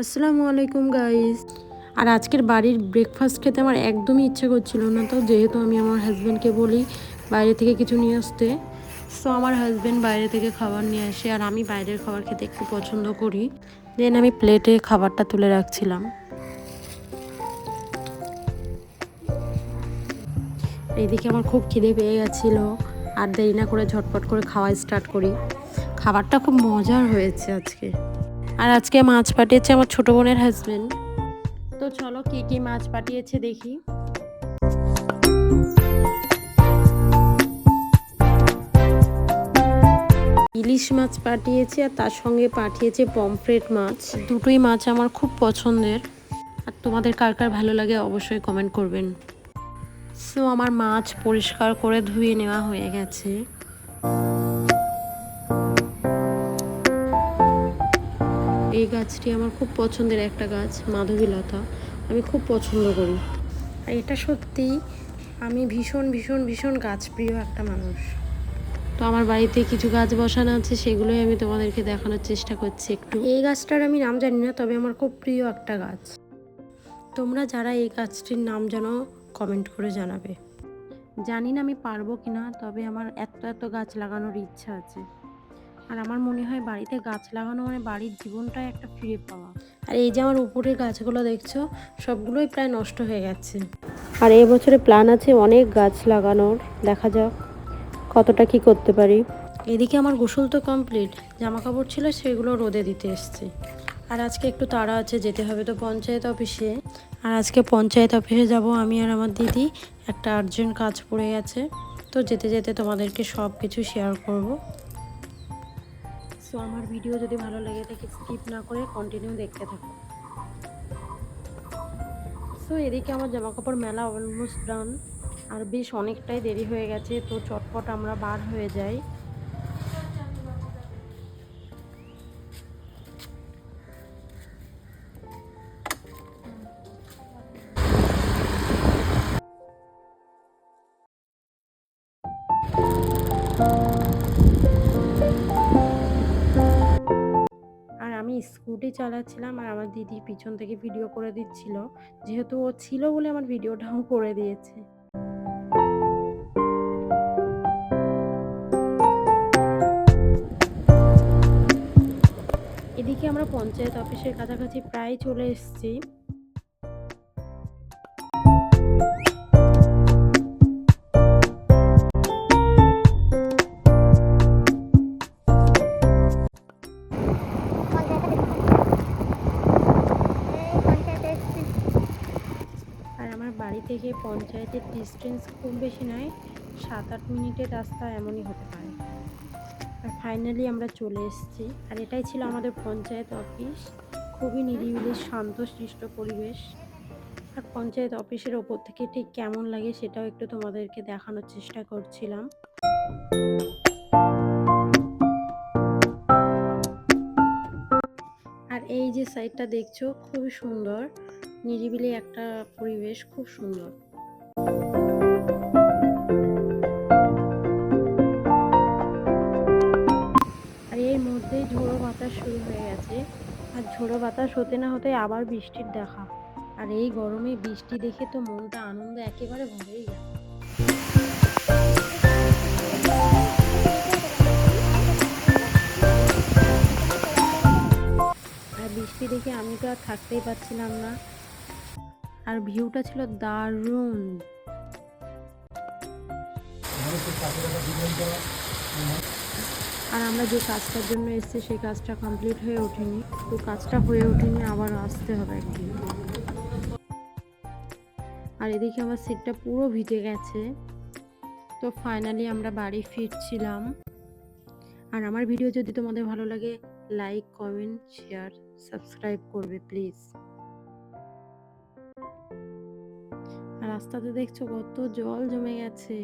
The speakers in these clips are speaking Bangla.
আসসালামু আলাইকুম গাইস। আর আজকের বাড়ির ব্রেকফাস্ট খেতে আমার একদমই ইচ্ছে করছিল না, তো যেহেতু আমি আমার হাজব্যান্ডকে বলি বাইরে থেকে কিছু নিয়ে আসতে, সো আমার হাজব্যান্ড বাইরে থেকে খাবার নিয়ে আসে। আর আমি বাইরের খাবার খেতে একটু পছন্দ করি। দেন আমি প্লেটে খাবারটা তুলে রাখছিলাম। এদিকে আমার খুব খিদে পেয়ে গেছিলো, আর দেরি না করে ঝটপট করে খাওয়া স্টার্ট করি। খাবারটা খুব মজার হয়েছে আজকে। আর আজকে মাছ পাঠিয়েছে আমার ছোট বোনের হাজব্যান্ড। তো চলো কি কি মাছ পাঠিয়েছে দেখি। ইলিশ মাছ পাঠিয়েছে আর তার সঙ্গে পাঠিয়েছে পমফ্রেট মাছ। দুটোই মাছ আমার খুব পছন্দের। আর তোমাদের কার কার ভালো লাগে অবশ্যই কমেন্ট করবেন। সো আমার মাছ পরিষ্কার করে ধুয়ে নেওয়া হয়ে গেছে। এই গাছটি আমার খুব পছন্দের একটা গাছ, মাধবীলতা। আমি খুব পছন্দ করি। আর এটা সত্যি আমি ভীষণ ভীষণ ভীষণ গাছপ্রিয় একটা মানুষ। তো আমার বাড়িতে কিছু গাছ বসানো আছে, সেগুলোই আমি তোমাদেরকে দেখানোর চেষ্টা করছি একটু। এই গাছটার আমি নাম জানি না, তবে আমার খুব প্রিয় একটা গাছ। তোমরা যারা এই গাছটির নাম জানো কমেন্ট করে জানাবে। জানি না আমি পারবো কিনা, তবে আমার এত এত গাছ লাগানোর ইচ্ছা আছে। আর আমার মনে হয় বাড়িতে গাছ লাগানো মানে বাড়ির জীবনটাই একটা ফিরে পাওয়া। আর এই যে আমার উপরের গাছগুলো দেখছো, সবগুলোই প্রায় নষ্ট হয়ে গেছে। আর এই বছরে প্ল্যান আছে অনেক গাছ লাগানোর, দেখা যাক কতটা কি করতে পারি। এদিকে আমার গোসল তো কমপ্লিট, জামা কাপড় ছিল সেগুলো রোদে দিতে এসেছি। আর আজকে একটু তাড়া আছে, যেতে হবে তো পঞ্চায়েত অফিসে। আর আজকে পঞ্চায়েত অফিসে যাব আমি আর আমার দিদি। একটা আর্জেন্ট কাজ পড়ে গেছে, তো যেতে যেতে তোমাদেরকে সব কিছু শেয়ার করব। সো আমার ভিডিও যদি ভালো লেগে থাকে স্কিপ না করে কন্টিনিউ দেখতে থাকো। সো এদিকে আমার জামা কাপড় মেলা অলমোস্ট ডান। আর বেশ অনেকটাই দেরি হয়ে গেছে, তো চটপট আমরা বার হয়ে যাই। আর আমি স্কুটি চালাচ্ছিলাম আর আমার দিদি পিছন থেকে ভিডিও করে দিচ্ছিল, যেহেতু ও ছিল বলে আমার ভিডিওটাও করে দিয়েছে। এদিকে আমরা পঞ্চায়েত অফিসের কাছাকাছি প্রায় চলে এসেছি। আর আমার বাড়ি থেকে পঞ্চায়েতের ডিস্টেন্স খুব বেশি নয়, 7-8 মিনিটের রাস্তা এমনই হতে পারে। আর ফাইনালি আমরা চলে এসেছি। আর এটাই ছিল আমাদের পঞ্চায়েত অফিস। খুবই নিরিবিলি শান্তশিষ্ট পরিবেশ। আর পঞ্চায়েত অফিসের ওপর থেকে ঠিক কেমন লাগে সেটাও একটু তোমাদেরকে দেখানোর চেষ্টা করছিলাম। আর এই যে সাইডটা দেখছো খুবই সুন্দর, নিরিবিলি একটা পরিবেশ, খুব সুন্দর। আর এর মধ্যেই ঝোড়ো বাতাস শুরু হয়ে গেছে। আর ঝোড়ো বাতাস হতে না হতে আবার বৃষ্টির দেখা। আর এই গরমে বৃষ্টি দেখে তো মনটা আনন্দ একেবারে ভরেই গেল। আর বৃষ্টি দেখে আমি তো আর থাকতেই পারছিলাম না। আর ভিউটা ছিল দারুণ। আর আমরা যে কাজটার জন্য এসেছি সেই কাজটা কমপ্লিট হয়ে ওঠেনি, তো কাজটা হয়ে ওঠেনি, আবার আসতে হবে একদিন। আর এদিকে আমার সিটটা পুরো ভিজে গেছে। তো ফাইনালি আমরা বাড়ি ফিরছিলাম। আর আমার ভিডিও যদি তোমাদের ভালো লাগে লাইক, কমেন্ট, শেয়ার, সাবস্ক্রাইব করবে প্লিজ। আর রাস্তাতে দেখছো কত জল জমে গেছে।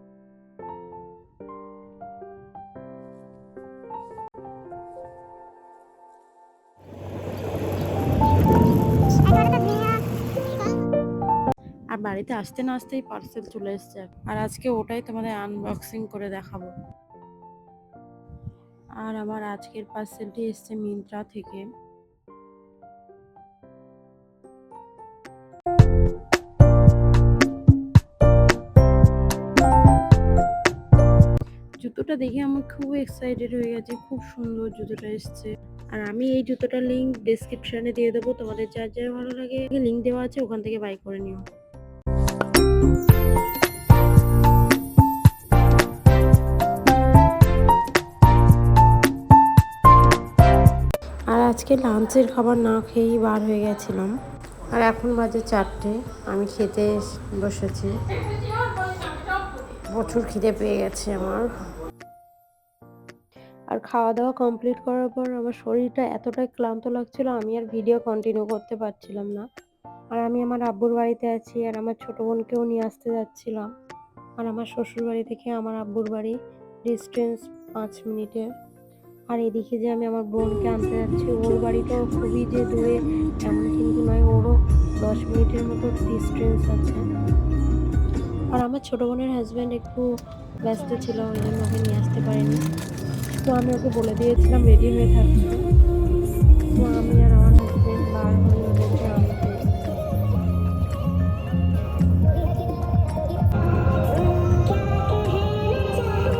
আর বাড়িতে আসতে না আসতেই পার্সেল চলে এসছে। আর আজকে ওটাই তোমাদের আনবক্সিং করে দেখাবো। আর আমার আজকের পার্সেলটি এসছে মিন্ত্রা থেকে। জুতোটা দেখে আমি খুব এক্সাইটেড হয়ে গেছি, খুব সুন্দর জুতোটা এসছে। আর আমি এই জুতোটার লিঙ্ক ডেসক্রিপশনে দিয়ে দেবো, তোমাদের যার যার ভালো লাগে লিঙ্ক দেওয়া আছে, ওখান থেকে বাই করে নিও। আর আজকে লাঞ্চের খাবার না খেয়েই বার হয়ে গেছিলাম। আর এখন বাজে 4টে, আমি খেতে বসেছি। প্রচুর খিদে পেয়ে গেছে আমার। আর খাওয়া দাওয়া কমপ্লিট করার পর আমার শরীরটা এতটাই ক্লান্ত লাগছিল, আমি আর ভিডিও কন্টিনিউ করতে পারছিলাম না। আর আমি আমার আব্বুর বাড়িতে আছি, আর আমার ছোট বোনকেও নিয়ে আসতে যাচ্ছিলাম। আর আমার শ্বশুর বাড়ি থেকে আমার আব্বুর বাড়ি ডিস্টেন্স 5 মিনিটের। আর এদিকে যে আমি আমার বোনকে আনতে যাচ্ছি, ওর বাড়িটাও খুবই যে দূরে এমন কিন্তু নয়, ওরও 10 মিনিটের মতো ডিস্টেন্স আছে। আর আমার ছোট বোনের হাজব্যান্ড একটু ব্যস্ত ছিল, ওই জন্য ওকে নিয়ে আসতে পারিনি। তো আমি ওকে বলে দিয়েছিলাম রেডি হয়ে থাকতে। তো আমি আর আমার হাজব্যান্ড বার হয়ে ওদেরকে আনতে।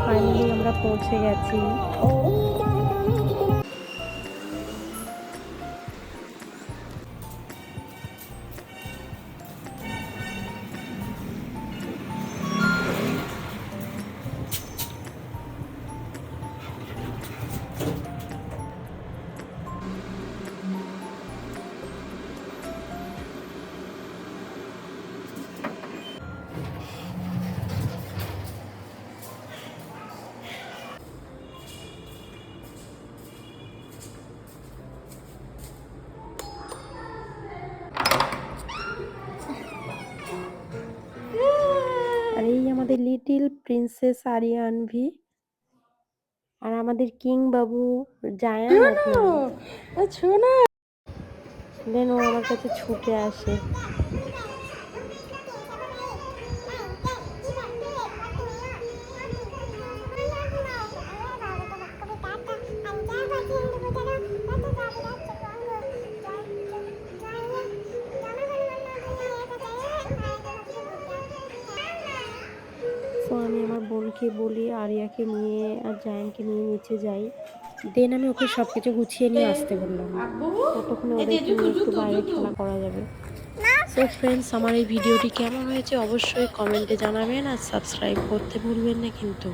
ফাইনালি আমরা পৌঁছে গেছি। আর এই আমাদের লিটিল প্রিন্সেস আরিয়ানভি, আর আমাদের কিং বাবু জায়ান। দেন ও আমার কাছে ছুটে আসে। তো আমি আমার বোনকে বলি আরিয়াকে নিয়ে আর জায়ানকে নিয়ে নিচে যাই। দেন আমি ওকে সব কিছু গুছিয়ে নিয়ে আসতে বললাম, ততক্ষণে ওদেরকে নিয়ে একটু বাইরে খেলা করা যাবে। সো ফ্রেন্ডস, আমার এই ভিডিওটি কেমন হয়েছে অবশ্যই কমেন্টে জানাবেন, আর সাবস্ক্রাইব করতে ভুলবেন না কিন্তু।